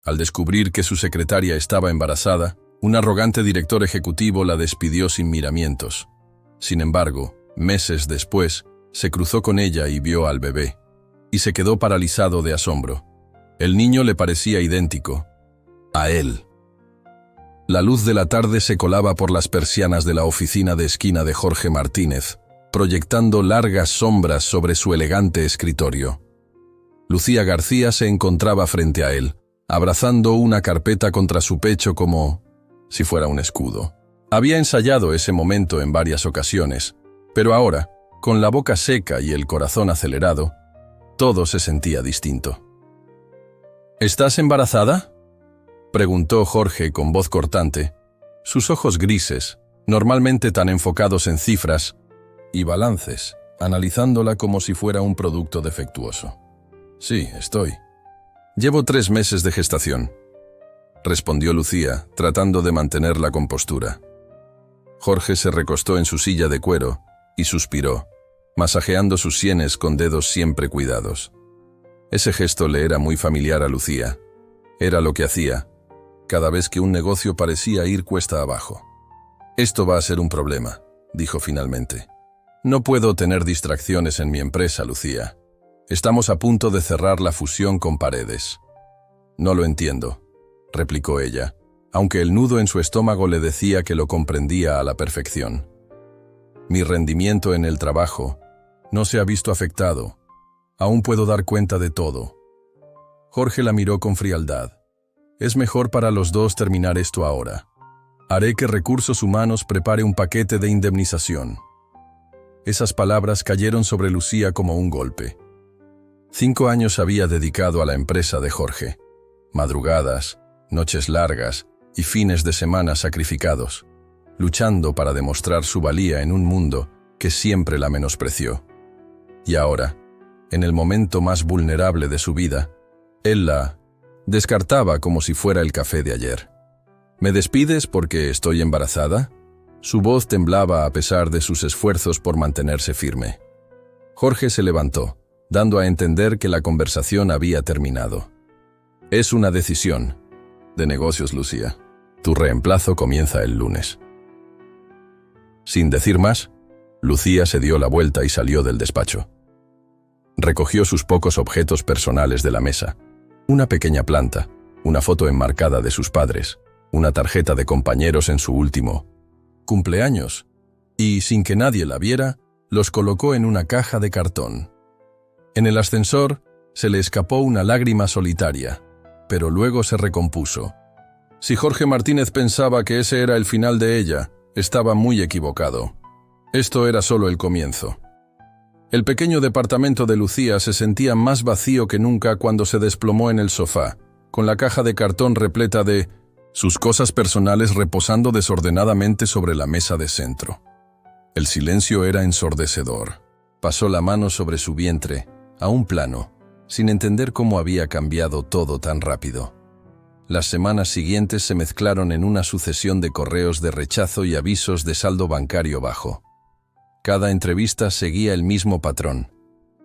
Al descubrir que su secretaria estaba embarazada, un arrogante director ejecutivo la despidió sin miramientos. Sin embargo, meses después, se cruzó con ella y vio al bebé, y se quedó paralizado de asombro. El niño le parecía idéntico a él. La luz de la tarde se colaba por las persianas de la oficina de esquina de Jorge Martínez, proyectando largas sombras sobre su elegante escritorio. Lucía García se encontraba frente a él, abrazando una carpeta contra su pecho como si fuera un escudo. Había ensayado ese momento en varias ocasiones, pero ahora, con la boca seca y el corazón acelerado, todo se sentía distinto. ¿Estás embarazada?, preguntó Jorge con voz cortante. Sus ojos grises, normalmente tan enfocados en cifras y balances, analizándola como si fuera un producto defectuoso. Sí, estoy. Llevo 3 meses de gestación, respondió Lucía, tratando de mantener la compostura. Jorge se recostó en su silla de cuero y suspiró, masajeando sus sienes con dedos siempre cuidados. Ese gesto le era muy familiar a Lucía. Era lo que hacía cada vez que un negocio parecía ir cuesta abajo. Esto va a ser un problema, dijo finalmente. No puedo tener distracciones en mi empresa, Lucía. Estamos a punto de cerrar la fusión con Paredes. No lo entiendo, replicó ella, aunque el nudo en su estómago le decía que lo comprendía a la perfección. Mi rendimiento en el trabajo no se ha visto afectado. Aún puedo dar cuenta de todo. Jorge la miró con frialdad. Es mejor para los dos terminar esto ahora. Haré que Recursos Humanos prepare un paquete de indemnización. Esas palabras cayeron sobre Lucía como un golpe. 5 años había dedicado a la empresa de Jorge. Madrugadas, noches largas y fines de semana sacrificados, luchando para demostrar su valía en un mundo que siempre la menospreció. Y ahora, en el momento más vulnerable de su vida, él la descartaba como si fuera el café de ayer. ¿Me despides porque estoy embarazada? Su voz temblaba a pesar de sus esfuerzos por mantenerse firme. Jorge se levantó, dando a entender que la conversación había terminado. Es una decisión de negocios, Lucía. Tu reemplazo comienza el lunes. Sin decir más, Lucía se dio la vuelta y salió del despacho. Recogió sus pocos objetos personales de la mesa. Una pequeña planta, una foto enmarcada de sus padres, una tarjeta de compañeros en su último cumpleaños, y, sin que nadie la viera, los colocó en una caja de cartón. En el ascensor se le escapó una lágrima solitaria, pero luego se recompuso. Si Jorge Martínez pensaba que ese era el final de ella, estaba muy equivocado. Esto era solo el comienzo. El pequeño departamento de Lucía se sentía más vacío que nunca cuando se desplomó en el sofá, con la caja de cartón repleta de sus cosas personales reposando desordenadamente sobre la mesa de centro. El silencio era ensordecedor. Pasó la mano sobre su vientre, a un plano, sin entender cómo había cambiado todo tan rápido. Las semanas siguientes se mezclaron en una sucesión de correos de rechazo y avisos de saldo bancario bajo. Cada entrevista seguía el mismo patrón.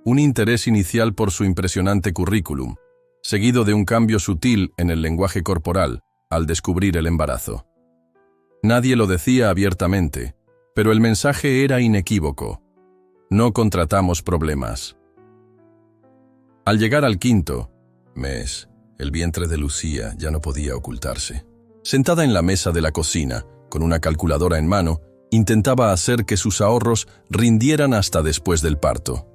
Un interés inicial por su impresionante currículum, seguido de un cambio sutil en el lenguaje corporal al descubrir el embarazo. Nadie lo decía abiertamente, pero el mensaje era inequívoco. No contratamos problemas. Al llegar al 5º mes, el vientre de Lucía ya no podía ocultarse. Sentada en la mesa de la cocina, con una calculadora en mano, intentaba hacer que sus ahorros rindieran hasta después del parto.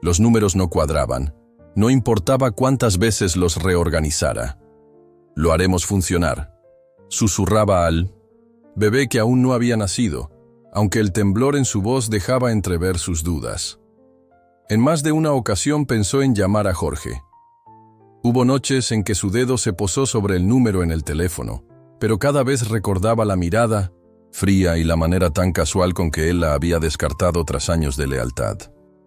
Los números no cuadraban. No importaba cuántas veces los reorganizara. Lo haremos funcionar, susurraba al bebé que aún no había nacido, aunque el temblor en su voz dejaba entrever sus dudas. En más de una ocasión pensó en llamar a Jorge. Hubo noches en que su dedo se posó sobre el número en el teléfono, pero cada vez recordaba la mirada fría y la manera tan casual con que él la había descartado tras años de lealtad.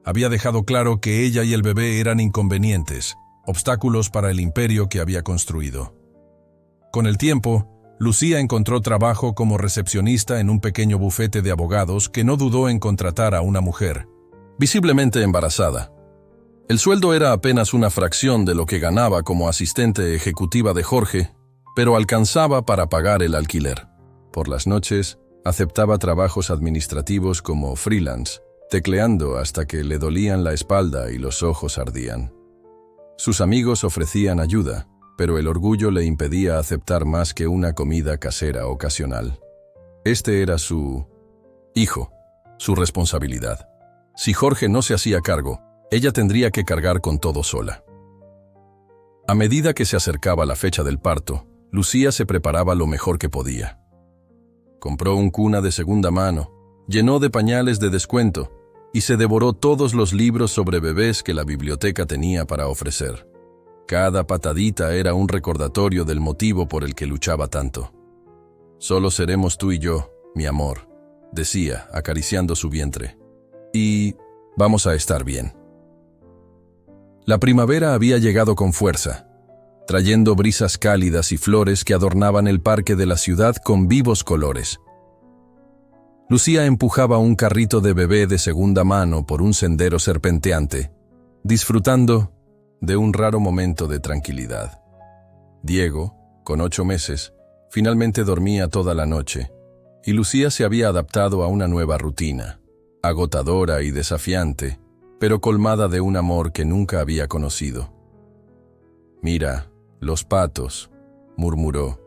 Había dejado claro que ella y el bebé eran inconvenientes, obstáculos para el imperio que había construido. Con el tiempo, Lucía encontró trabajo como recepcionista en un pequeño bufete de abogados que no dudó en contratar a una mujer, visiblemente embarazada. El sueldo era apenas una fracción de lo que ganaba como asistente ejecutiva de Jorge, pero alcanzaba para pagar el alquiler. Por las noches, aceptaba trabajos administrativos como freelance, tecleando hasta que le dolían la espalda y los ojos ardían. Sus amigos ofrecían ayuda, pero el orgullo le impedía aceptar más que una comida casera ocasional. Este era su hijo, su responsabilidad. Si Jorge no se hacía cargo, ella tendría que cargar con todo sola. A medida que se acercaba la fecha del parto, Lucía se preparaba lo mejor que podía. Compró un cuna de segunda mano, llenó de pañales de descuento y se devoró todos los libros sobre bebés que la biblioteca tenía para ofrecer. Cada patadita era un recordatorio del motivo por el que luchaba tanto. «Solo seremos tú y yo, mi amor», decía, acariciando su vientre. «Y vamos a estar bien». La primavera había llegado con fuerza, trayendo brisas cálidas y flores que adornaban el parque de la ciudad con vivos colores. Lucía empujaba un carrito de bebé de segunda mano por un sendero serpenteante, disfrutando de un raro momento de tranquilidad. Diego, con 8 meses, finalmente dormía toda la noche, y Lucía se había adaptado a una nueva rutina, agotadora y desafiante, pero colmada de un amor que nunca había conocido. «Mira, los patos», murmuró,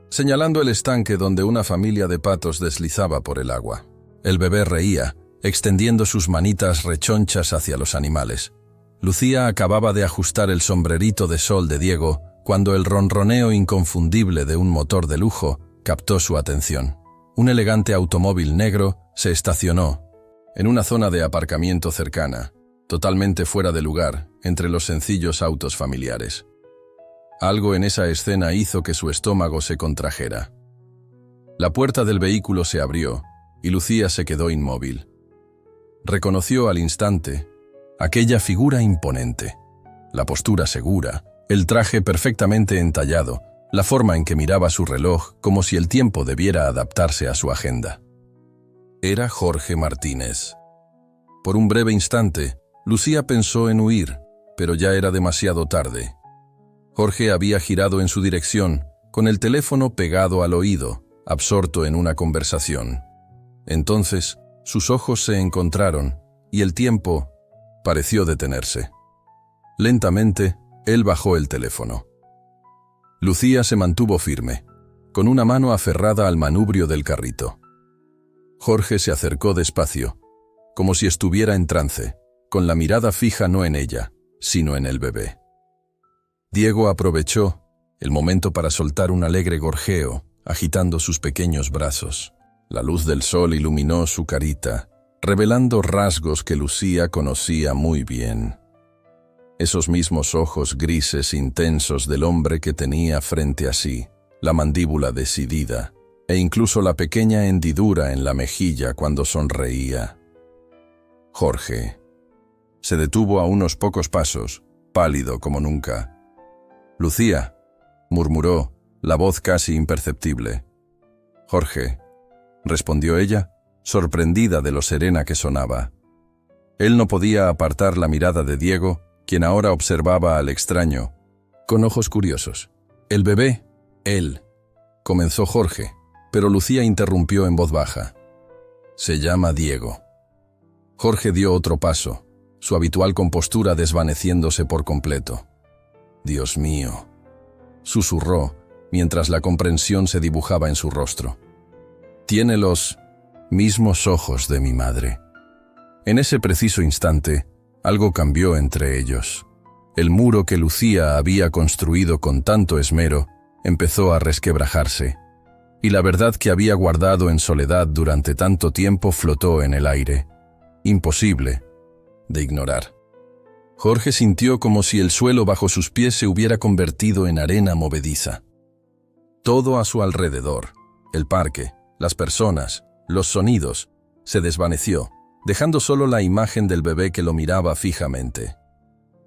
señalando el estanque donde una familia de patos deslizaba por el agua. El bebé reía, extendiendo sus manitas rechonchas hacia los animales. Lucía acababa de ajustar el sombrerito de sol de Diego cuando el ronroneo inconfundible de un motor de lujo captó su atención. Un elegante automóvil negro se estacionó en una zona de aparcamiento cercana, totalmente fuera de lugar entre los sencillos autos familiares. Algo en esa escena hizo que su estómago se contrajera. La puerta del vehículo se abrió y Lucía se quedó inmóvil. Reconoció al instante aquella figura imponente, la postura segura, el traje perfectamente entallado, la forma en que miraba su reloj como si el tiempo debiera adaptarse a su agenda. Era Jorge Martínez. Por un breve instante, Lucía pensó en huir, pero ya era demasiado tarde. Jorge había girado en su dirección, con el teléfono pegado al oído, absorto en una conversación. Entonces, sus ojos se encontraron, y el tiempo pareció detenerse. Lentamente, él bajó el teléfono. Lucía se mantuvo firme, con una mano aferrada al manubrio del carrito. Jorge se acercó despacio, como si estuviera en trance, con la mirada fija no en ella, sino en el bebé. Diego aprovechó el momento para soltar un alegre gorjeo, agitando sus pequeños brazos. La luz del sol iluminó su carita, revelando rasgos que Lucía conocía muy bien. Esos mismos ojos grises intensos del hombre que tenía frente a sí, la mandíbula decidida, e incluso la pequeña hendidura en la mejilla cuando sonreía. Jorge se detuvo a unos pocos pasos, pálido como nunca. «Lucía», murmuró, la voz casi imperceptible. «Jorge», respondió ella, sorprendida de lo serena que sonaba. Él no podía apartar la mirada de Diego, quien ahora observaba al extraño, con ojos curiosos. «El bebé, él», comenzó Jorge, pero Lucía interrumpió en voz baja. «Se llama Diego». Jorge dio otro paso, su habitual compostura desvaneciéndose por completo. «Dios mío», susurró, mientras la comprensión se dibujaba en su rostro. «Tiene los mismos ojos de mi madre». En ese preciso instante, algo cambió entre ellos. El muro que Lucía había construido con tanto esmero empezó a resquebrajarse, y la verdad que había guardado en soledad durante tanto tiempo flotó en el aire, imposible de ignorar. Jorge sintió como si el suelo bajo sus pies se hubiera convertido en arena movediza. Todo a su alrededor, el parque, las personas, los sonidos, se desvaneció, dejando solo la imagen del bebé que lo miraba fijamente.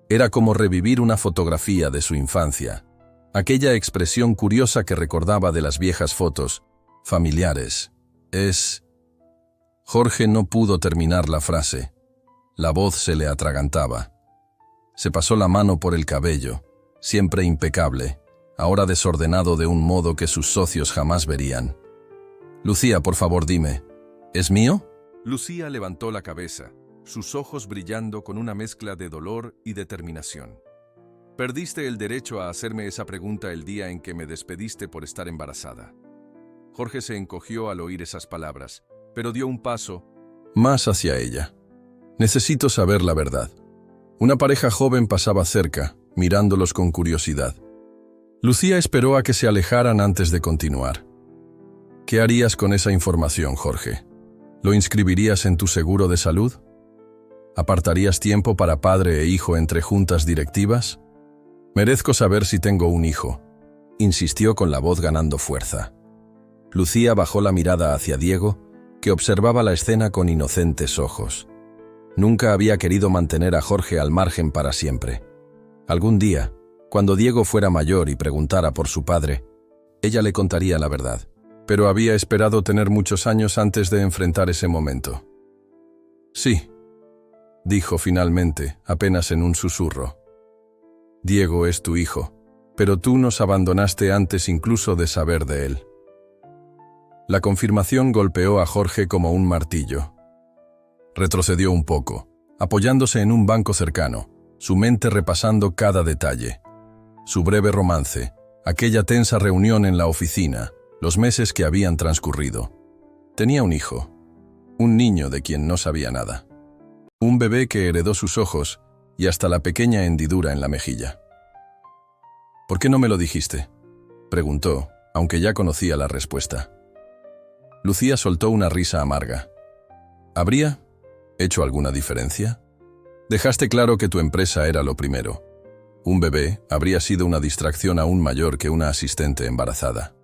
Era como revivir una fotografía de su infancia, aquella expresión curiosa que recordaba de las viejas fotos, familiares. Jorge no pudo terminar la frase. La voz se le atragantaba. Se pasó la mano por el cabello, siempre impecable, ahora desordenado de un modo que sus socios jamás verían. «Lucía, por favor, dime, ¿es mío?» Lucía levantó la cabeza, sus ojos brillando con una mezcla de dolor y determinación. «Perdiste el derecho a hacerme esa pregunta el día en que me despediste por estar embarazada». Jorge se encogió al oír esas palabras, pero dio un paso más hacia ella. «Necesito saber la verdad». Una pareja joven pasaba cerca, mirándolos con curiosidad. Lucía esperó a que se alejaran antes de continuar. «¿Qué harías con esa información, Jorge? ¿Lo inscribirías en tu seguro de salud? ¿Apartarías tiempo para padre e hijo entre juntas directivas?» «Merezco saber si tengo un hijo», insistió con la voz ganando fuerza. Lucía bajó la mirada hacia Diego, que observaba la escena con inocentes ojos. Nunca había querido mantener a Jorge al margen para siempre. Algún día, cuando Diego fuera mayor y preguntara por su padre, ella le contaría la verdad, pero había esperado tener muchos años antes de enfrentar ese momento. «Sí», dijo finalmente, apenas en un susurro. «Diego es tu hijo, pero tú nos abandonaste antes incluso de saber de él». La confirmación golpeó a Jorge como un martillo. Retrocedió un poco, apoyándose en un banco cercano, su mente repasando cada detalle. Su breve romance, aquella tensa reunión en la oficina, los meses que habían transcurrido. Tenía un hijo, un niño de quien no sabía nada. Un bebé que heredó sus ojos y hasta la pequeña hendidura en la mejilla. «¿Por qué no me lo dijiste?», preguntó, aunque ya conocía la respuesta. Lucía soltó una risa amarga. «¿Habría hecho alguna diferencia? Dejaste claro que tu empresa era lo primero. Un bebé habría sido una distracción aún mayor que una asistente embarazada».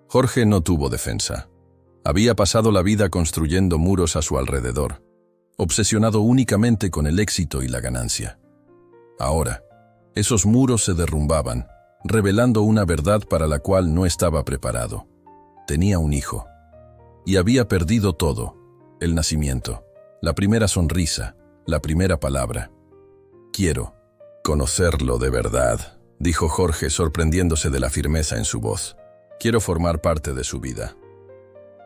Jorge no tuvo defensa. Había pasado la vida construyendo muros a su alrededor, obsesionado únicamente con el éxito y la ganancia. Ahora, esos muros se derrumbaban, revelando una verdad para la cual no estaba preparado. Tenía un hijo. Y había perdido todo: el nacimiento, la primera sonrisa, la primera palabra. «Quiero conocerlo de verdad», dijo Jorge, sorprendiéndose de la firmeza en su voz. «Quiero formar parte de su vida».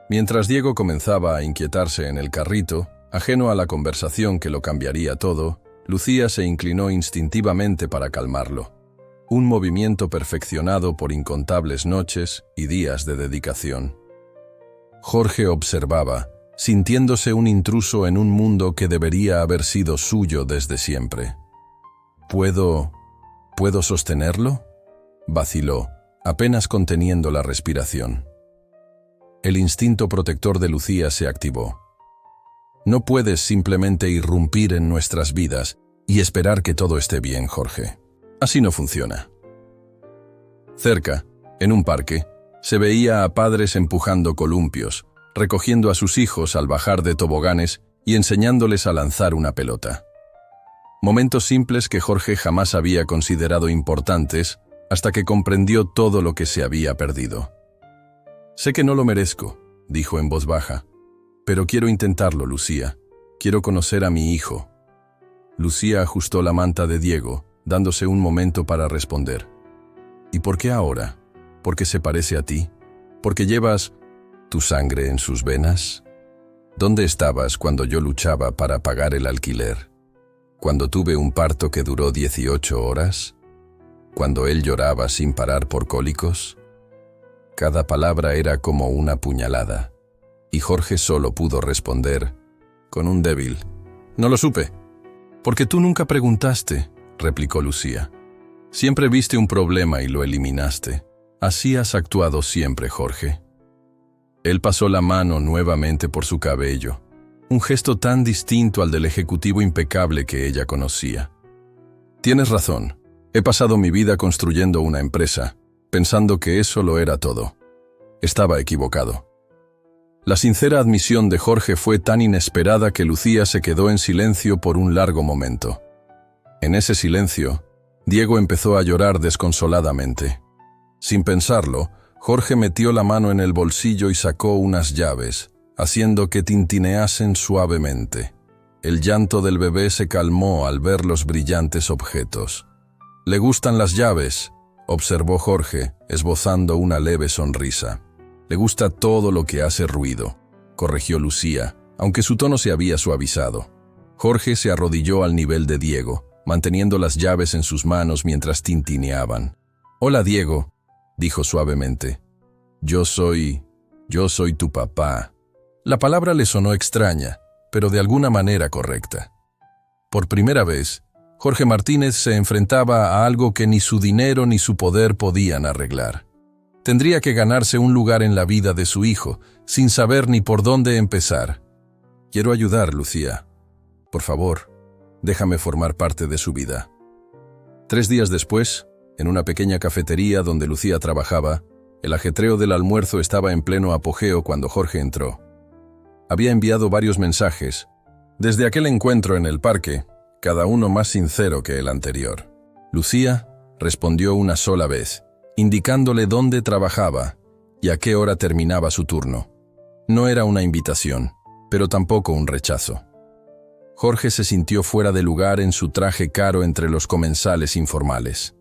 Mientras Diego comenzaba a inquietarse en el carrito, ajeno a la conversación que lo cambiaría todo, Lucía se inclinó instintivamente para calmarlo. Un movimiento perfeccionado por incontables noches y días de dedicación. Jorge observaba, sintiéndose un intruso en un mundo que debería haber sido suyo desde siempre. ¿Puedo sostenerlo?», vaciló, apenas conteniendo la respiración. El instinto protector de Lucía se activó. «No puedes simplemente irrumpir en nuestras vidas y esperar que todo esté bien, Jorge. Así no funciona». Cerca, en un parque, se veía a padres empujando columpios, recogiendo a sus hijos al bajar de toboganes y enseñándoles a lanzar una pelota. Momentos simples que Jorge jamás había considerado importantes hasta que comprendió todo lo que se había perdido. «Sé que no lo merezco», dijo en voz baja, «pero quiero intentarlo, Lucía. Quiero conocer a mi hijo». Lucía ajustó la manta de Diego, dándose un momento para responder. «¿Y por qué ahora? ¿Porque se parece a ti? ¿Porque llevas tu sangre en sus venas? ¿Dónde estabas cuando yo luchaba para pagar el alquiler? ¿Cuando tuve un parto que duró 18 horas? ¿Cuando él lloraba sin parar por cólicos?». Cada palabra era como una puñalada, y Jorge solo pudo responder, con un débil «No lo supe». «Porque tú nunca preguntaste», replicó Lucía. «Siempre viste un problema y lo eliminaste. Así has actuado siempre, Jorge». Él pasó la mano nuevamente por su cabello, un gesto tan distinto al del ejecutivo impecable que ella conocía. «Tienes razón. He pasado mi vida construyendo una empresa, pensando que eso lo era todo. Estaba equivocado». La sincera admisión de Jorge fue tan inesperada que Lucía se quedó en silencio por un largo momento. En ese silencio, Diego empezó a llorar desconsoladamente. Sin pensarlo, Jorge metió la mano en el bolsillo y sacó unas llaves, haciendo que tintineasen suavemente. El llanto del bebé se calmó al ver los brillantes objetos. «Le gustan las llaves», observó Jorge, esbozando una leve sonrisa. «Le gusta todo lo que hace ruido», corrigió Lucía, aunque su tono se había suavizado. Jorge se arrodilló al nivel de Diego, manteniendo las llaves en sus manos mientras tintineaban. «Hola, Diego», dijo suavemente. Yo soy tu papá». La palabra le sonó extraña, pero de alguna manera correcta. Por primera vez, Jorge Martínez se enfrentaba a algo que ni su dinero ni su poder podían arreglar. Tendría que ganarse un lugar en la vida de su hijo, sin saber ni por dónde empezar. «Quiero ayudar, Lucía. Por favor, déjame formar parte de su vida». 3 días después, en una pequeña cafetería donde Lucía trabajaba, el ajetreo del almuerzo estaba en pleno apogeo cuando Jorge entró. Había enviado varios mensajes. Desde aquel encuentro en el parque, cada uno más sincero que el anterior. Lucía respondió una sola vez, indicándole dónde trabajaba y a qué hora terminaba su turno. No era una invitación, pero tampoco un rechazo. Jorge se sintió fuera de lugar en su traje caro entre los comensales informales.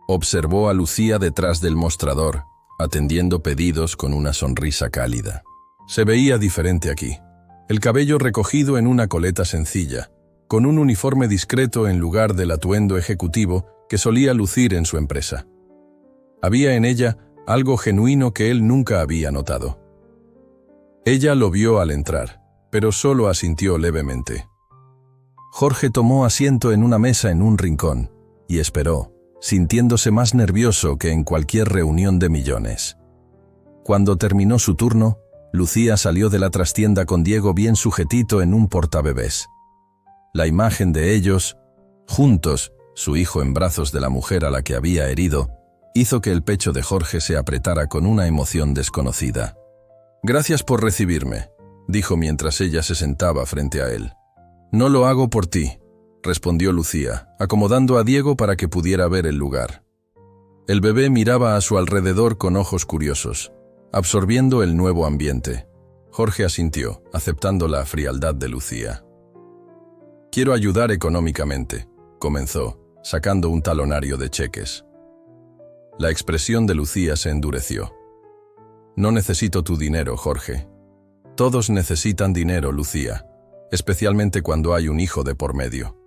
Observó a Lucía detrás del mostrador, atendiendo pedidos con una sonrisa cálida. Se veía diferente aquí. El cabello recogido en una coleta sencilla, con un uniforme discreto en lugar del atuendo ejecutivo que solía lucir en su empresa. Había en ella algo genuino que él nunca había notado. Ella lo vio al entrar, pero solo asintió levemente. Jorge tomó asiento en una mesa en un rincón y esperó, sintiéndose más nervioso que en cualquier reunión de millones. Cuando terminó su turno, Lucía salió de la trastienda con Diego bien sujetito en un portabebés. La imagen de ellos, juntos, su hijo en brazos de la mujer a la que había herido, hizo que el pecho de Jorge se apretara con una emoción desconocida. «Gracias por recibirme», dijo mientras ella se sentaba frente a él. «No lo hago por ti», respondió Lucía, acomodando a Diego para que pudiera ver el lugar. El bebé miraba a su alrededor con ojos curiosos, absorbiendo el nuevo ambiente. Jorge asintió, aceptando la frialdad de Lucía. «Quiero ayudar económicamente», comenzó, sacando un talonario de cheques. La expresión de Lucía se endureció. «No necesito tu dinero, Jorge. Todos necesitan dinero, Lucía, especialmente cuando hay un hijo de por medio.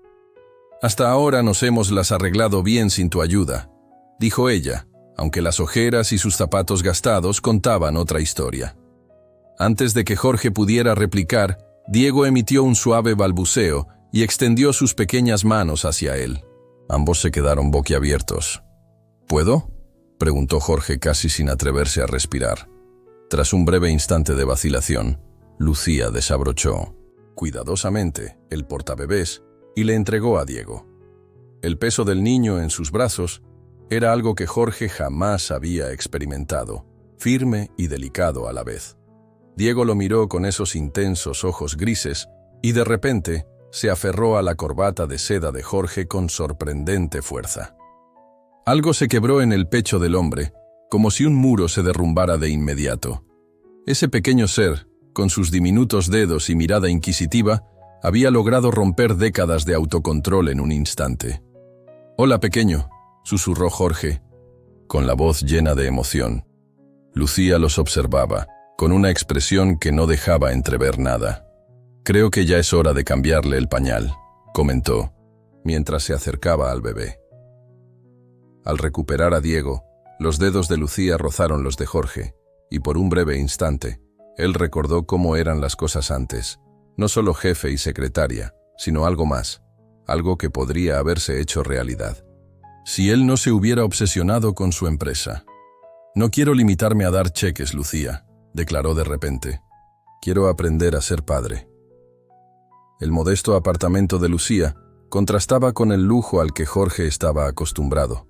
Hasta ahora nos hemos las arreglado bien sin tu ayuda», dijo ella, aunque las ojeras y sus zapatos gastados contaban otra historia. Antes de que Jorge pudiera replicar, Diego emitió un suave balbuceo y extendió sus pequeñas manos hacia él. Ambos se quedaron boquiabiertos. «¿Puedo?», preguntó Jorge casi sin atreverse a respirar. Tras un breve instante de vacilación, Lucía desabrochó cuidadosamente el portabebés y le entregó a Diego. El peso del niño en sus brazos era algo que Jorge jamás había experimentado, firme y delicado a la vez. Diego lo miró con esos intensos ojos grises y de repente se aferró a la corbata de seda de Jorge con sorprendente fuerza. Algo se quebró en el pecho del hombre, como si un muro se derrumbara de inmediato. Ese pequeño ser, con sus diminutos dedos y mirada inquisitiva, había logrado romper décadas de autocontrol en un instante. «Hola, pequeño», susurró Jorge, con la voz llena de emoción. Lucía los observaba, con una expresión que no dejaba entrever nada. «Creo que ya es hora de cambiarle el pañal», comentó, mientras se acercaba al bebé. Al recuperar a Diego, los dedos de Lucía rozaron los de Jorge, y por un breve instante, él recordó cómo eran las cosas antes, no solo jefe y secretaria, sino algo más, algo que podría haberse hecho realidad. Si él no se hubiera obsesionado con su empresa. «No quiero limitarme a dar cheques, Lucía», declaró de repente. «Quiero aprender a ser padre». El modesto apartamento de Lucía contrastaba con el lujo al que Jorge estaba acostumbrado.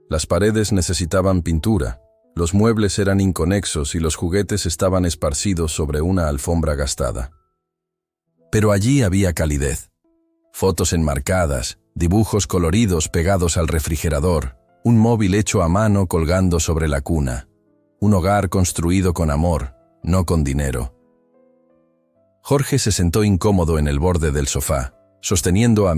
Las paredes necesitaban pintura, los muebles eran inconexos y los juguetes estaban esparcidos sobre una alfombra gastada. Pero allí había calidez. Fotos enmarcadas, dibujos coloridos pegados al refrigerador, un móvil hecho a mano colgando sobre la cuna. Un hogar construido con amor, no con dinero. Jorge se sentó incómodo en el borde del sofá, sosteniendo a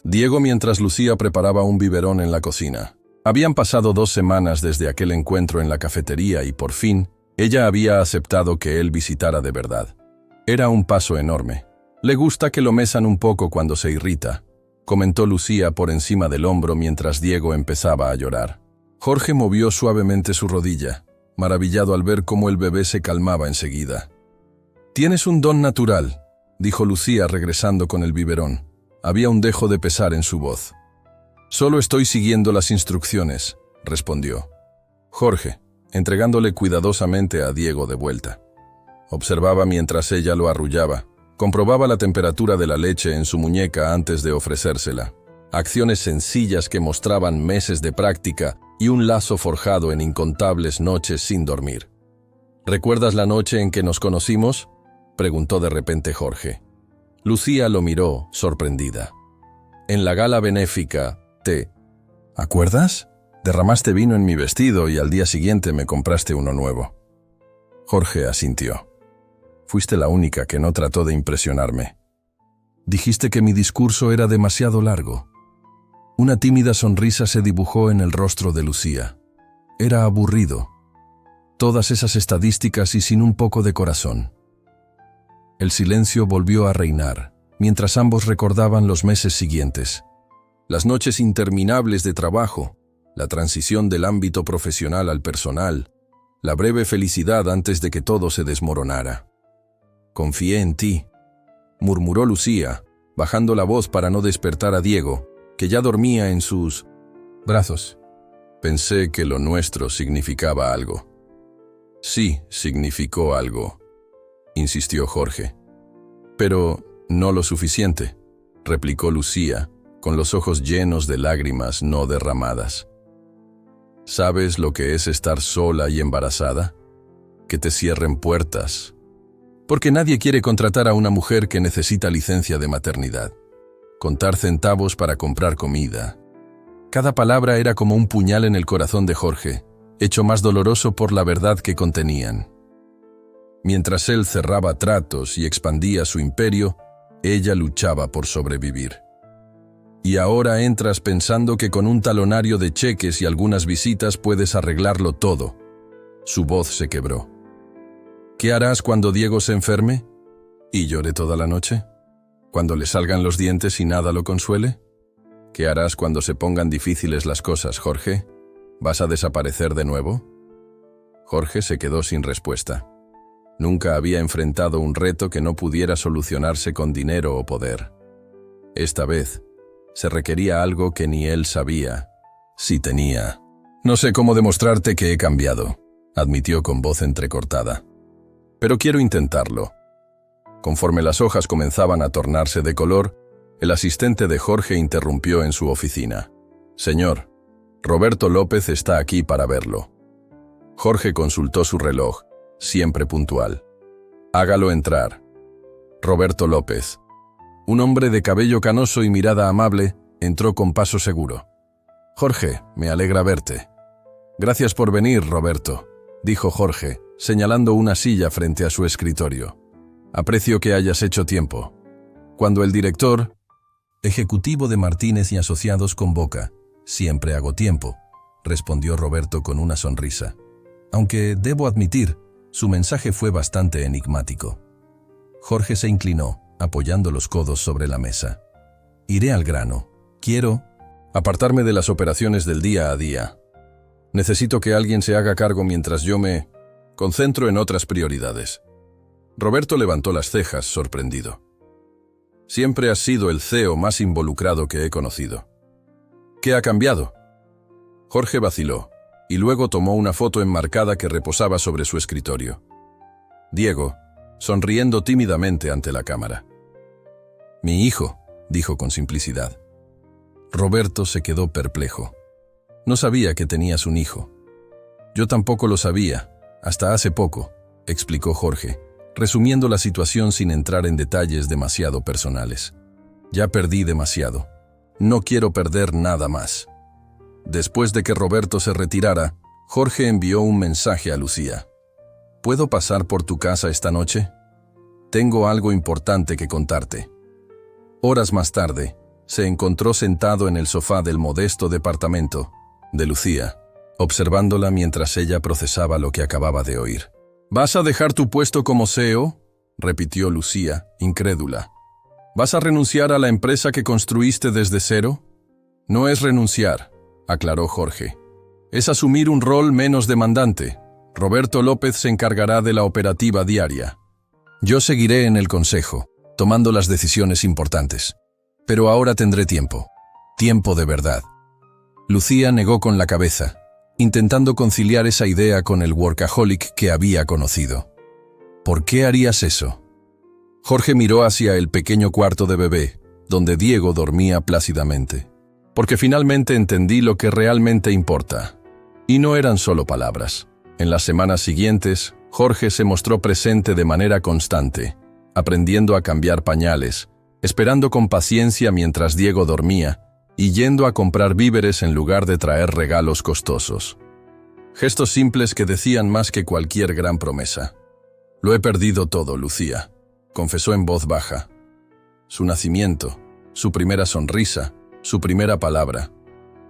Diego mientras Lucía preparaba un biberón en la cocina. Habían pasado 2 semanas desde aquel encuentro en la cafetería y por fin, ella había aceptado que él visitara de verdad. Era un paso enorme. Le gusta que lo mesan un poco cuando se irrita, comentó Lucía por encima del hombro mientras Diego empezaba a llorar. Jorge movió suavemente su rodilla, maravillado al ver cómo el bebé se calmaba enseguida. «Tienes un don natural», dijo Lucía regresando con el biberón. Había un dejo de pesar en su voz. «Solo estoy siguiendo las instrucciones», respondió. Jorge, entregándole cuidadosamente a Diego de vuelta. Observaba mientras ella lo arrullaba. Comprobaba la temperatura de la leche en su muñeca antes de ofrecérsela. Acciones sencillas que mostraban meses de práctica y un lazo forjado en incontables noches sin dormir. «¿Recuerdas la noche en que nos conocimos?», preguntó de repente Jorge. Lucía lo miró, sorprendida. «En la gala benéfica, ¿Acuerdas? Derramaste vino en mi vestido y al día siguiente me compraste uno nuevo». Jorge asintió. «Fuiste la única que no trató de impresionarme. Dijiste que mi discurso era demasiado largo». Una tímida sonrisa se dibujó en el rostro de Lucía. Era aburrido. Todas esas estadísticas y sin un poco de corazón. El silencio volvió a reinar, mientras ambos recordaban los meses siguientes. Las noches interminables de trabajo, la transición del ámbito profesional al personal, la breve felicidad antes de que todo se desmoronara. «Confié en ti», murmuró Lucía, bajando la voz para no despertar a Diego, que ya dormía en sus brazos. «Pensé que lo nuestro significaba algo». «Sí, significó algo», insistió Jorge. «Pero no lo suficiente», replicó Lucía, con los ojos llenos de lágrimas no derramadas. «¿Sabes lo que es estar sola y embarazada? Que te cierren puertas. Porque nadie quiere contratar a una mujer que necesita licencia de maternidad. Contar centavos para comprar comida». Cada palabra era como un puñal en el corazón de Jorge, hecho más doloroso por la verdad que contenían. Mientras él cerraba tratos y expandía su imperio, ella luchaba por sobrevivir. «Y ahora entras pensando que con un talonario de cheques y algunas visitas puedes arreglarlo todo». Su voz se quebró. «¿Qué harás cuando Diego se enferme? ¿Y llore toda la noche? ¿Cuando le salgan los dientes y nada lo consuele? ¿Qué harás cuando se pongan difíciles las cosas, Jorge? ¿Vas a desaparecer de nuevo?» Jorge se quedó sin respuesta. Nunca había enfrentado un reto que no pudiera solucionarse con dinero o poder. Esta vez, se requería algo que ni él sabía si tenía. «No sé cómo demostrarte que he cambiado», admitió con voz entrecortada. «Pero quiero intentarlo». Conforme las hojas comenzaban a tornarse de color, el asistente de Jorge interrumpió en su oficina. «Señor, Roberto López está aquí para verlo». Jorge consultó su reloj, siempre puntual. «Hágalo entrar». Roberto López, un hombre de cabello canoso y mirada amable, entró con paso seguro. «Jorge, me alegra verte». «Gracias por venir, Roberto», dijo Jorge, señalando una silla frente a su escritorio. «Aprecio que hayas hecho tiempo. Cuando el director ejecutivo de Martínez y Asociados convoca, siempre hago tiempo», respondió Roberto con una sonrisa. Aunque, debo admitir, su mensaje fue bastante enigmático. Jorge se inclinó, apoyando los codos sobre la mesa. «Iré al grano. Quiero apartarme de las operaciones del día a día. Necesito que alguien se haga cargo mientras yo me concentro en otras prioridades». Roberto levantó las cejas, sorprendido. «Siempre has sido el CEO más involucrado que he conocido. ¿Qué ha cambiado?». Jorge vaciló, y luego tomó una foto enmarcada que reposaba sobre su escritorio. Diego, sonriendo tímidamente ante la cámara. «Mi hijo», dijo con simplicidad. Roberto se quedó perplejo. No sabía que tenías un hijo. «Yo tampoco lo sabía, hasta hace poco», explicó Jorge, resumiendo la situación sin entrar en detalles demasiado personales. «Ya perdí demasiado. No quiero perder nada más». Después de que Roberto se retirara, Jorge envió un mensaje a Lucía. «¿Puedo pasar por tu casa esta noche?». tengo algo importante que contarte. Horas más tarde, se encontró sentado en el sofá del modesto departamento de Lucía, observándola mientras ella procesaba lo que acababa de oír. ¿Vas a dejar tu puesto como CEO?, repitió Lucía, incrédula. ¿Vas a renunciar a la empresa que construiste desde cero? No es renunciar, aclaró Jorge. Es asumir un rol menos demandante. Roberto López se encargará de la operativa diaria. Yo seguiré en el consejo, tomando las decisiones importantes. Pero ahora tendré tiempo. Tiempo de verdad. Lucía negó con la cabeza, intentando conciliar esa idea con el workaholic que había conocido. ¿Por qué harías eso? Jorge miró hacia el pequeño cuarto de bebé, donde Diego dormía plácidamente. Porque finalmente entendí lo que realmente importa. Y no eran solo palabras. En las semanas siguientes, Jorge se mostró presente de manera constante, aprendiendo a cambiar pañales, esperando con paciencia mientras Diego dormía y yendo a comprar víveres en lugar de traer regalos costosos. Gestos simples que decían más que cualquier gran promesa. Lo he perdido todo, Lucía, confesó en voz baja. Su nacimiento, su primera sonrisa, su primera palabra.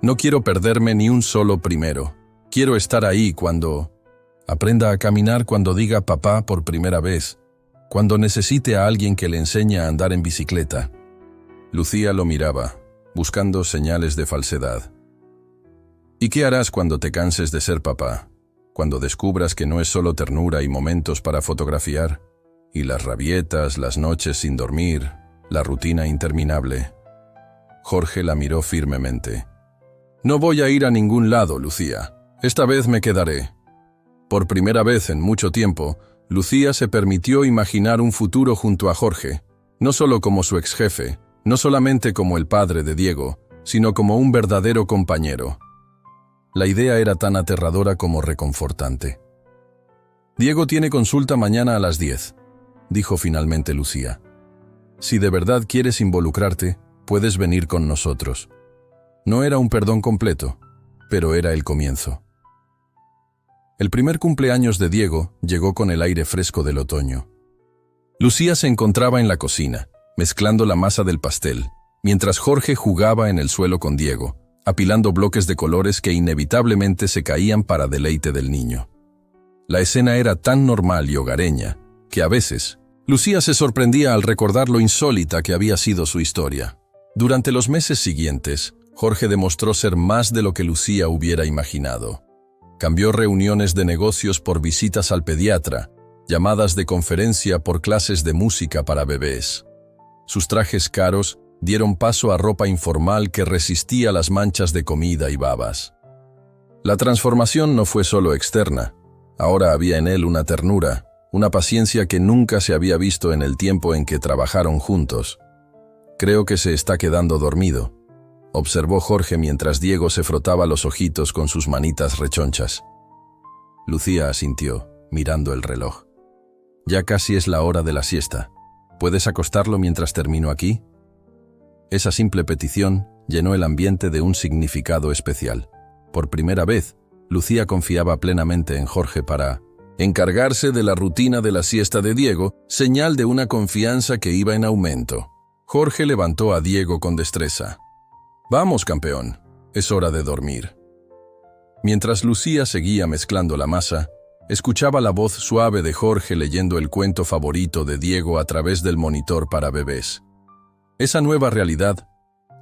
No quiero perderme ni un solo primero. Quiero estar ahí cuando aprenda a caminar, cuando diga papá por primera vez, cuando necesite a alguien que le enseñe a andar en bicicleta. Lucía lo miraba, buscando señales de falsedad. ¿Y qué harás cuando te canses de ser papá? Cuando descubras que no es solo ternura y momentos para fotografiar, y las rabietas, las noches sin dormir, la rutina interminable. Jorge la miró firmemente. No voy a ir a ningún lado, Lucía. Esta vez me quedaré. Por primera vez en mucho tiempo, Lucía se permitió imaginar un futuro junto a Jorge, no solo como su exjefe, no solamente como el padre de Diego, sino como un verdadero compañero. La idea era tan aterradora como reconfortante. Diego tiene consulta mañana a las 10, dijo finalmente Lucía. Si de verdad quieres involucrarte, puedes venir con nosotros. No era un perdón completo, pero era el comienzo. El primer cumpleaños de Diego llegó con el aire fresco del otoño. Lucía se encontraba en la cocina, mezclando la masa del pastel, mientras Jorge jugaba en el suelo con Diego, apilando bloques de colores que inevitablemente se caían para deleite del niño. La escena era tan normal y hogareña, que a veces, Lucía se sorprendía al recordar lo insólita que había sido su historia. Durante los meses siguientes, Jorge demostró ser más de lo que Lucía hubiera imaginado. Cambió reuniones de negocios por visitas al pediatra, llamadas de conferencia por clases de música para bebés. Sus trajes caros dieron paso a ropa informal que resistía las manchas de comida y babas. La transformación no fue solo externa. Ahora había en él una ternura, una paciencia que nunca se había visto en el tiempo en que trabajaron juntos. Creo que se está quedando dormido, observó Jorge mientras Diego se frotaba los ojitos con sus manitas rechonchas. Lucía asintió, mirando el reloj. Ya casi es la hora de la siesta. ¿Puedes acostarlo mientras termino aquí? Esa simple petición llenó el ambiente de un significado especial. Por primera vez, Lucía confiaba plenamente en Jorge para encargarse de la rutina de la siesta de Diego, señal de una confianza que iba en aumento. Jorge levantó a Diego con destreza. «Vamos, campeón, es hora de dormir». Mientras Lucía seguía mezclando la masa, escuchaba la voz suave de Jorge leyendo el cuento favorito de Diego a través del monitor para bebés. Esa nueva realidad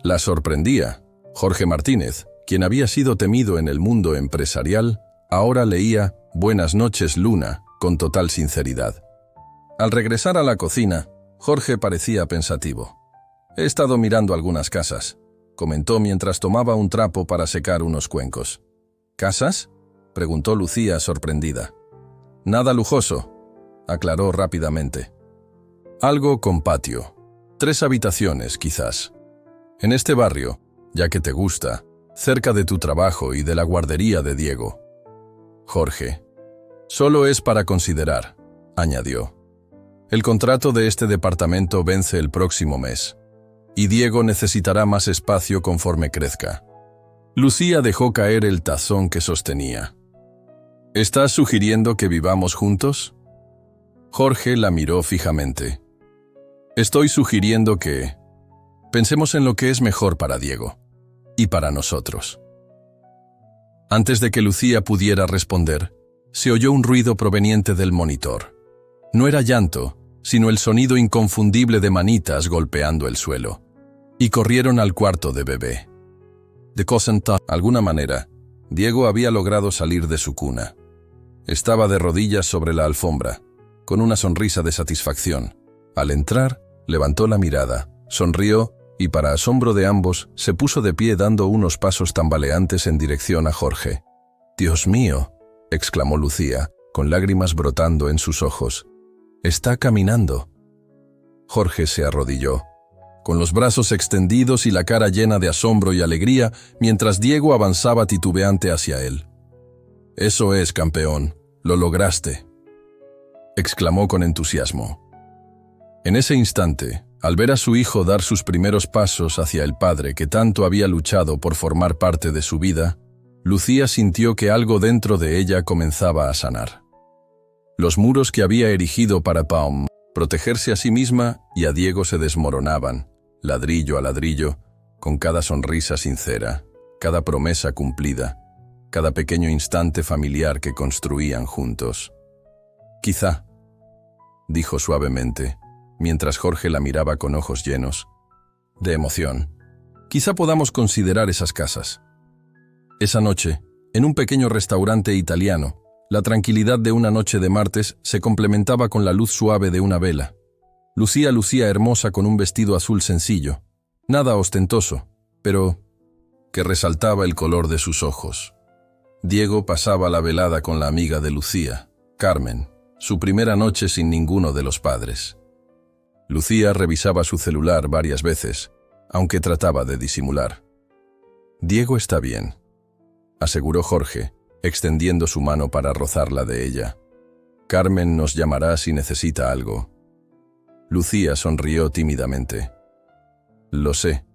la sorprendía. Jorge Martínez, quien había sido temido en el mundo empresarial, ahora leía «Buenas noches, Luna» con total sinceridad. Al regresar a la cocina, Jorge parecía pensativo. «He estado mirando algunas casas», comentó mientras tomaba un trapo para secar unos cuencos. «¿Casas?», preguntó Lucía sorprendida. «Nada lujoso», aclaró rápidamente. «Algo con patio. 3 habitaciones, quizás. En este barrio, ya que te gusta, cerca de tu trabajo y de la guardería de Diego». Jorge. «Solo es para considerar», añadió. «El contrato de este departamento vence el próximo mes, y Diego necesitará más espacio conforme crezca». Lucía dejó caer el tazón que sostenía. «¿Estás sugiriendo que vivamos juntos?». Jorge la miró fijamente. Estoy sugiriendo que pensemos en lo que es mejor para Diego y para nosotros. Antes de que Lucía pudiera responder, se oyó un ruido proveniente del monitor. No era llanto, sino el sonido inconfundible de manitas golpeando el suelo. Y corrieron al cuarto de bebé. De alguna manera, Diego había logrado salir de su cuna. Estaba de rodillas sobre la alfombra, con una sonrisa de satisfacción. Al entrar, levantó la mirada, sonrió y, para asombro de ambos, se puso de pie dando unos pasos tambaleantes en dirección a Jorge. «Dios mío», exclamó Lucía, con lágrimas brotando en sus ojos. «Está caminando». Jorge se arrodilló, con los brazos extendidos y la cara llena de asombro y alegría, mientras Diego avanzaba titubeante hacia él. «Eso es, campeón, lo lograste», exclamó con entusiasmo. En ese instante, al ver a su hijo dar sus primeros pasos hacia el padre que tanto había luchado por formar parte de su vida, Lucía sintió que algo dentro de ella comenzaba a sanar. Los muros que había erigido para protegerse a sí misma y a Diego se desmoronaban, ladrillo a ladrillo, con cada sonrisa sincera, cada promesa cumplida, cada pequeño instante familiar que construían juntos. «Quizá», dijo suavemente, mientras Jorge la miraba con ojos llenos de emoción, «quizá podamos considerar esas casas». Esa noche, en un pequeño restaurante italiano, la tranquilidad de una noche de martes se complementaba con la luz suave de una vela. Lucía lucía hermosa con un vestido azul sencillo, nada ostentoso, pero que resaltaba el color de sus ojos. Diego pasaba la velada con la amiga de Lucía, Carmen, su primera noche sin ninguno de los padres. Lucía revisaba su celular varias veces, aunque trataba de disimular. «Diego está bien», aseguró Jorge, extendiendo su mano para rozarla de ella. «Carmen nos llamará si necesita algo». Lucía sonrió tímidamente. «Lo sé.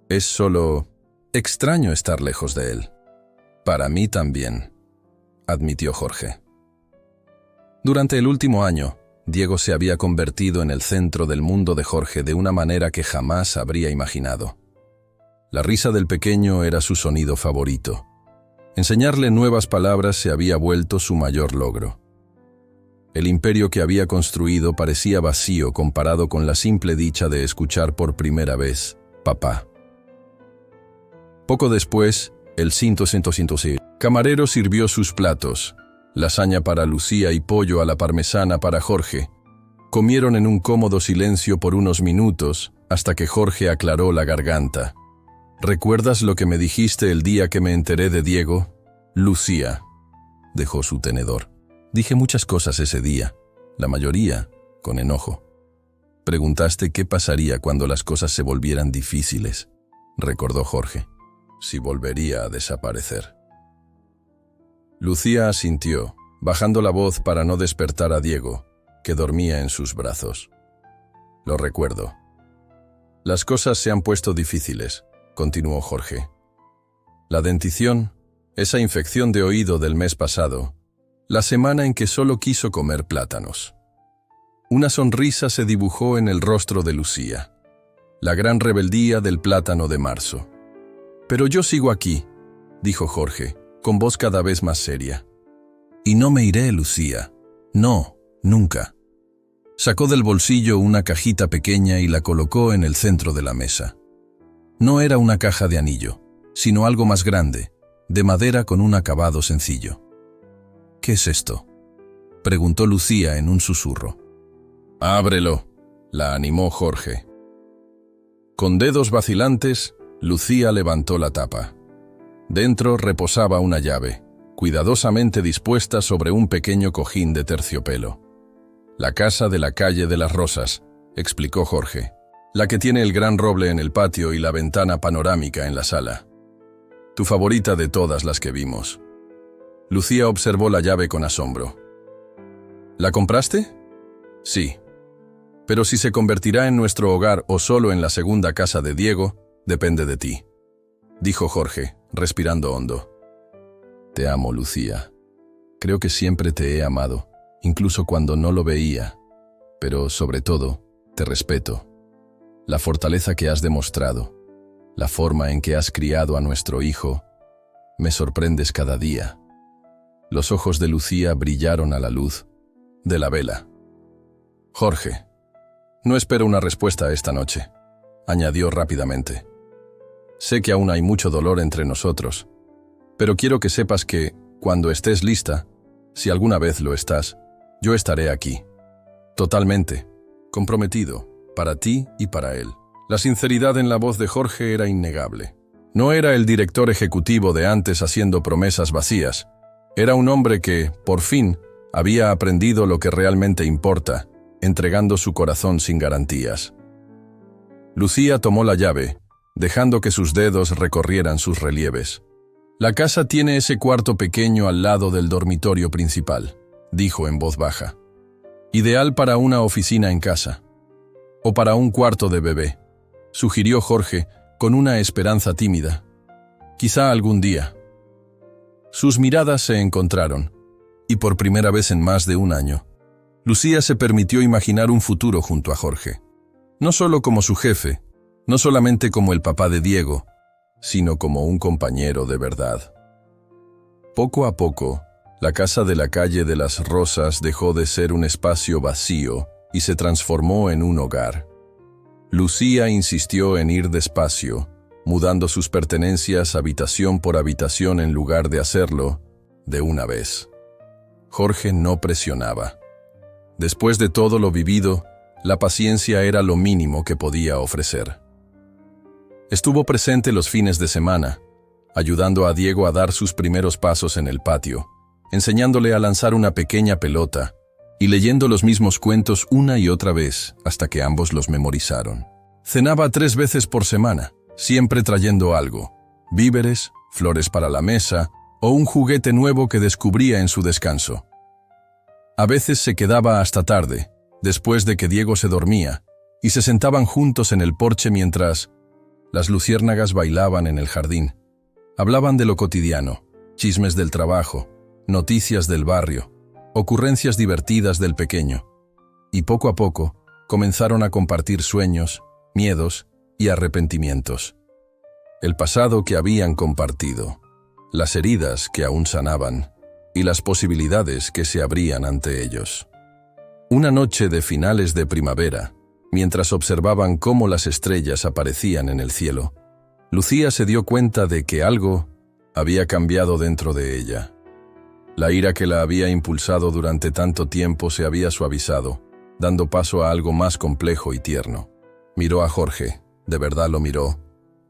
Es solo extraño estar lejos de él». «Para mí también», admitió Jorge. Durante el último año, Diego se había convertido en el centro del mundo de Jorge de una manera que jamás habría imaginado. La risa del pequeño era su sonido favorito. Enseñarle nuevas palabras se había vuelto su mayor logro. El imperio que había construido parecía vacío comparado con la simple dicha de escuchar por primera vez «papá». Poco después, el camarero sirvió sus platos, lasaña para Lucía y pollo a la parmesana para Jorge. Comieron en un cómodo silencio por unos minutos, hasta que Jorge aclaró la garganta. «¿Recuerdas lo que me dijiste el día que me enteré de Diego?» «Lucía», dejó su tenedor. «Dije muchas cosas ese día, la mayoría con enojo. Preguntaste qué pasaría cuando las cosas se volvieran difíciles», recordó Jorge. «Si volvería a desaparecer». Lucía asintió, bajando la voz para no despertar a Diego, que dormía en sus brazos. «Lo recuerdo». «Las cosas se han puesto difíciles», continuó Jorge. «La dentición, esa infección de oído del mes pasado, la semana en que solo quiso comer plátanos». Una sonrisa se dibujó en el rostro de Lucía. La gran rebeldía del plátano de marzo. «Pero yo sigo aquí», dijo Jorge, con voz cada vez más seria. «Y no me iré, Lucía. No, nunca». Sacó del bolsillo una cajita pequeña y la colocó en el centro de la mesa. No era una caja de anillo, sino algo más grande, de madera con un acabado sencillo. «¿Qué es esto?», preguntó Lucía en un susurro. «Ábrelo», la animó Jorge. Con dedos vacilantes, Lucía levantó la tapa. Dentro reposaba una llave, cuidadosamente dispuesta sobre un pequeño cojín de terciopelo. «La casa de la calle de las Rosas», explicó Jorge. «La que tiene el gran roble en el patio y la ventana panorámica en la sala. Tu favorita de todas las que vimos». Lucía observó la llave con asombro. «¿La compraste?» «Sí. Pero si se convertirá en nuestro hogar o solo en la segunda casa de Diego, depende de ti», dijo Jorge, respirando hondo. «Te amo, Lucía. Creo que siempre te he amado, incluso cuando no lo veía». pero sobre todo, te respeto. La fortaleza que has demostrado, la forma en que has criado a nuestro hijo, me sorprendes cada día. Los ojos de Lucía brillaron a la luz de la vela. Jorge, no espero una respuesta esta noche, añadió rápidamente. Sé que aún hay mucho dolor entre nosotros, pero quiero que sepas que, cuando estés lista, si alguna vez lo estás, yo estaré aquí. Totalmente, comprometido, para ti y para él. La sinceridad en la voz de Jorge era innegable. No era el director ejecutivo de antes haciendo promesas vacías. Era un hombre que, por fin, había aprendido lo que realmente importa, entregando su corazón sin garantías. Lucía tomó la llave, dejando que sus dedos recorrieran sus relieves. La casa tiene ese cuarto pequeño al lado del dormitorio principal, dijo en voz baja. Ideal para una oficina en casa. O para un cuarto de bebé, sugirió Jorge con una esperanza tímida. Quizá algún día. Sus miradas se encontraron, y por primera vez en más de un año, Lucía se permitió imaginar un futuro junto a Jorge. No solo como su jefe, no solamente como el papá de Diego, sino como un compañero de verdad. Poco a poco, la casa de la calle de las Rosas dejó de ser un espacio vacío y se transformó en un hogar. Lucía insistió en ir despacio, mudando sus pertenencias habitación por habitación en lugar de hacerlo de una vez. Jorge no presionaba. Después de todo lo vivido, la paciencia era lo mínimo que podía ofrecer. Estuvo presente los fines de semana, ayudando a Diego a dar sus primeros pasos en el patio, enseñándole a lanzar una pequeña pelota y leyendo los mismos cuentos una y otra vez hasta que ambos los memorizaron. Cenaba 3 veces por semana, siempre trayendo algo: víveres, flores para la mesa o un juguete nuevo que descubría en su descanso. A veces se quedaba hasta tarde, después de que Diego se dormía, y se sentaban juntos en el porche mientras las luciérnagas bailaban en el jardín. Hablaban de lo cotidiano, chismes del trabajo, noticias del barrio, ocurrencias divertidas del pequeño. Y poco a poco comenzaron a compartir sueños, miedos y arrepentimientos. El pasado que habían compartido, las heridas que aún sanaban y las posibilidades que se abrían ante ellos. Una noche de finales de primavera, mientras observaban cómo las estrellas aparecían en el cielo, Lucía se dio cuenta de que algo había cambiado dentro de ella. La ira que la había impulsado durante tanto tiempo se había suavizado, dando paso a algo más complejo y tierno. Miró a Jorge, de verdad lo miró,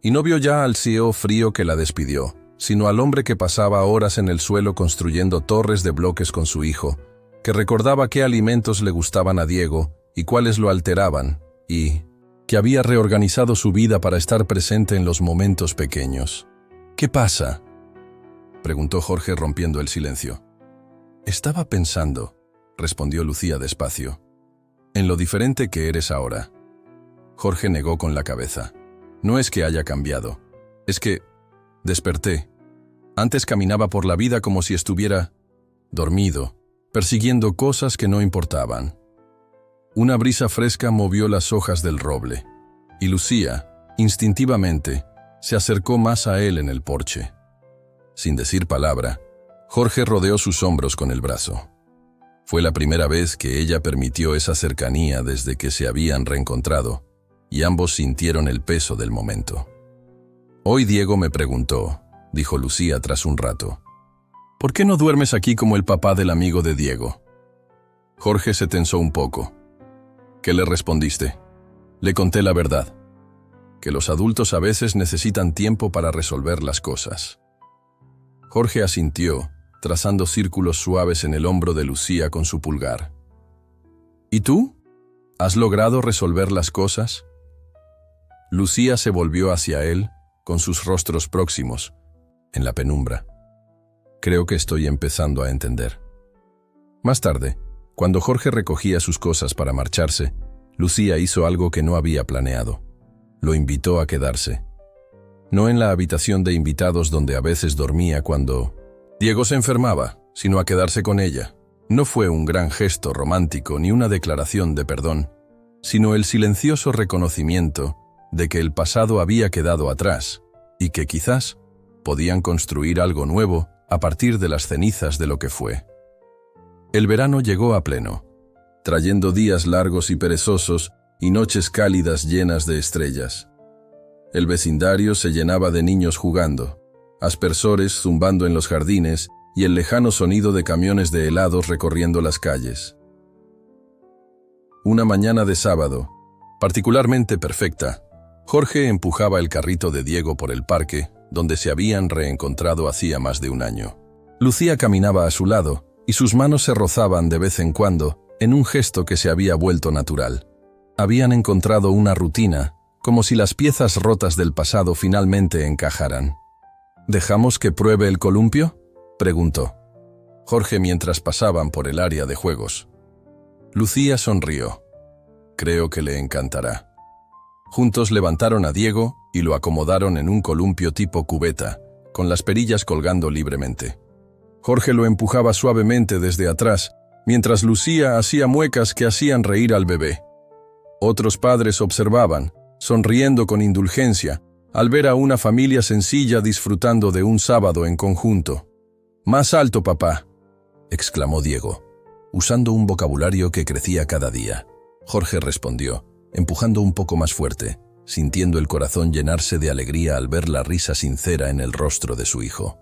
y no vio ya al CEO frío que la despidió, sino al hombre que pasaba horas en el suelo construyendo torres de bloques con su hijo, que recordaba qué alimentos le gustaban a Diego y cuáles lo alteraban, y que había reorganizado su vida para estar presente en los momentos pequeños. ¿Qué pasa?, preguntó Jorge rompiendo el silencio. Estaba pensando, respondió Lucía despacio, en lo diferente que eres ahora. Jorge negó con la cabeza. No es que haya cambiado, es que desperté. Antes caminaba por la vida como si estuviera dormido, persiguiendo cosas que no importaban. Una brisa fresca movió las hojas del roble, y Lucía, instintivamente, se acercó más a él en el porche. Sin decir palabra, Jorge rodeó sus hombros con el brazo. Fue la primera vez que ella permitió esa cercanía desde que se habían reencontrado, y ambos sintieron el peso del momento. Hoy Diego me preguntó, dijo Lucía tras un rato, ¿por qué no duermes aquí como el papá del amigo de Diego? Jorge se tensó un poco. ¿Qué le respondiste? Le conté la verdad, que los adultos a veces necesitan tiempo para resolver las cosas. Jorge asintió, trazando círculos suaves en el hombro de Lucía con su pulgar. ¿Y tú? ¿Has logrado resolver las cosas? Lucía se volvió hacia él, con sus rostros próximos, en la penumbra. Creo que estoy empezando a entender. Más tarde, cuando Jorge recogía sus cosas para marcharse, Lucía hizo algo que no había planeado. Lo invitó a quedarse. No en la habitación de invitados donde a veces dormía cuando Diego se enfermaba, sino a quedarse con ella. No fue un gran gesto romántico ni una declaración de perdón, sino el silencioso reconocimiento de que el pasado había quedado atrás y que quizás podían construir algo nuevo a partir de las cenizas de lo que fue. El verano llegó a pleno, trayendo días largos y perezosos y noches cálidas llenas de estrellas. El vecindario se llenaba de niños jugando, aspersores zumbando en los jardines y el lejano sonido de camiones de helados recorriendo las calles. Una mañana de sábado, particularmente perfecta, Jorge empujaba el carrito de Diego por el parque, donde se habían reencontrado hacía más de un año. Lucía caminaba a su lado, y sus manos se rozaban de vez en cuando, en un gesto que se había vuelto natural. Habían encontrado una rutina, como si las piezas rotas del pasado finalmente encajaran. ¿Dejamos que pruebe el columpio?, preguntó Jorge mientras pasaban por el área de juegos. Lucía sonrió. Creo que le encantará. Juntos levantaron a Diego y lo acomodaron en un columpio tipo cubeta, con las perillas colgando libremente. Jorge lo empujaba suavemente desde atrás, mientras Lucía hacía muecas que hacían reír al bebé. Otros padres observaban, sonriendo con indulgencia, al ver a una familia sencilla disfrutando de un sábado en conjunto. «Más alto, papá», exclamó Diego, usando un vocabulario que crecía cada día. Jorge respondió, empujando un poco más fuerte, sintiendo el corazón llenarse de alegría al ver la risa sincera en el rostro de su hijo.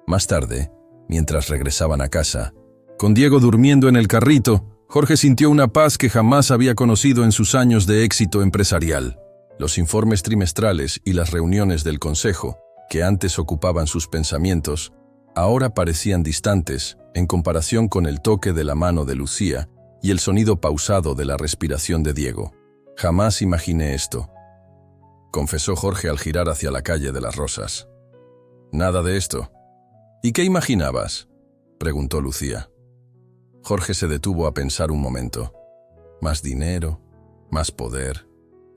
Más tarde, mientras regresaban a casa, con Diego durmiendo en el carrito, Jorge sintió una paz que jamás había conocido en sus años de éxito empresarial. Los informes trimestrales y las reuniones del consejo, que antes ocupaban sus pensamientos, ahora parecían distantes en comparación con el toque de la mano de Lucía y el sonido pausado de la respiración de Diego. Jamás imaginé esto, confesó Jorge al girar hacia la calle de las Rosas. Nada de esto. ¿Y qué imaginabas?, preguntó Lucía. Jorge se detuvo a pensar un momento. Más dinero, más poder,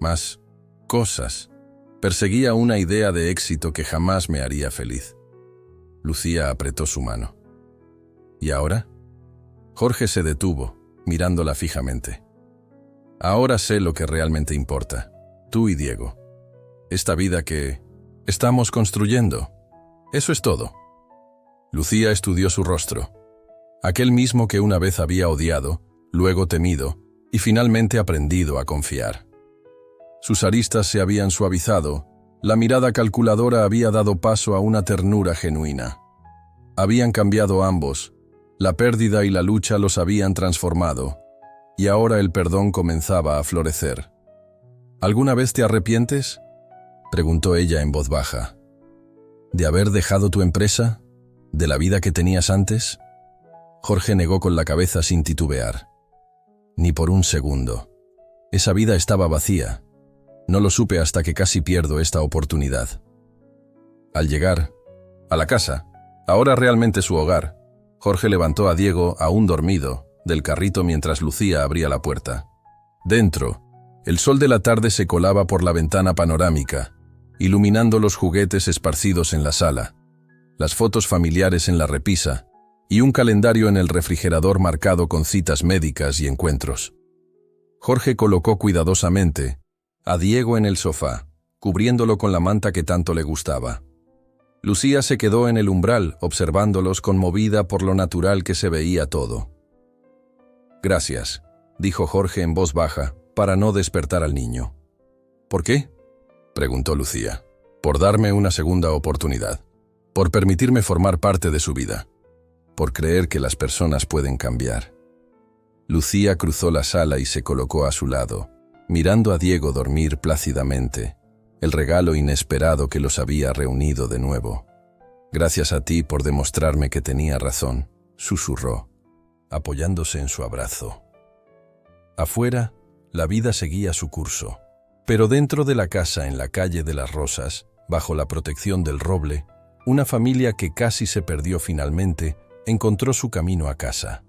más cosas. Perseguía una idea de éxito que jamás me haría feliz. Lucía apretó su mano. ¿Y ahora? Jorge se detuvo, mirándola fijamente. Ahora sé lo que realmente importa, tú y Diego. Esta vida que estamos construyendo. Eso es todo. Lucía estudió su rostro. Aquel mismo que una vez había odiado, luego temido, y finalmente aprendido a confiar. Sus aristas se habían suavizado, la mirada calculadora había dado paso a una ternura genuina. Habían cambiado ambos, la pérdida y la lucha los habían transformado, y ahora el perdón comenzaba a florecer. ¿Alguna vez te arrepientes?, preguntó ella en voz baja. ¿De haber dejado tu empresa? ¿De la vida que tenías antes? Jorge negó con la cabeza sin titubear. Ni por un segundo. Esa vida estaba vacía. No lo supe hasta que casi pierdo esta oportunidad. Al llegar a la casa, ahora realmente su hogar, Jorge levantó a Diego, aún dormido, del carrito mientras Lucía abría la puerta. Dentro, el sol de la tarde se colaba por la ventana panorámica, iluminando los juguetes esparcidos en la sala, las fotos familiares en la repisa y un calendario en el refrigerador marcado con citas médicas y encuentros. Jorge colocó cuidadosamente a Diego en el sofá, cubriéndolo con la manta que tanto le gustaba. Lucía se quedó en el umbral, observándolos conmovida por lo natural que se veía todo. «Gracias», dijo Jorge en voz baja, para no despertar al niño. «¿Por qué?», preguntó Lucía. «Por darme una segunda oportunidad. Por permitirme formar parte de su vida. Por creer que las personas pueden cambiar». Lucía cruzó la sala y se colocó a su lado, mirando a Diego dormir plácidamente, el regalo inesperado que los había reunido de nuevo. «Gracias a ti por demostrarme que tenía razón», susurró, apoyándose en su abrazo. Afuera, la vida seguía su curso, pero dentro de la casa en la calle de las Rosas, bajo la protección del roble, una familia que casi se perdió finalmente encontró su camino a casa.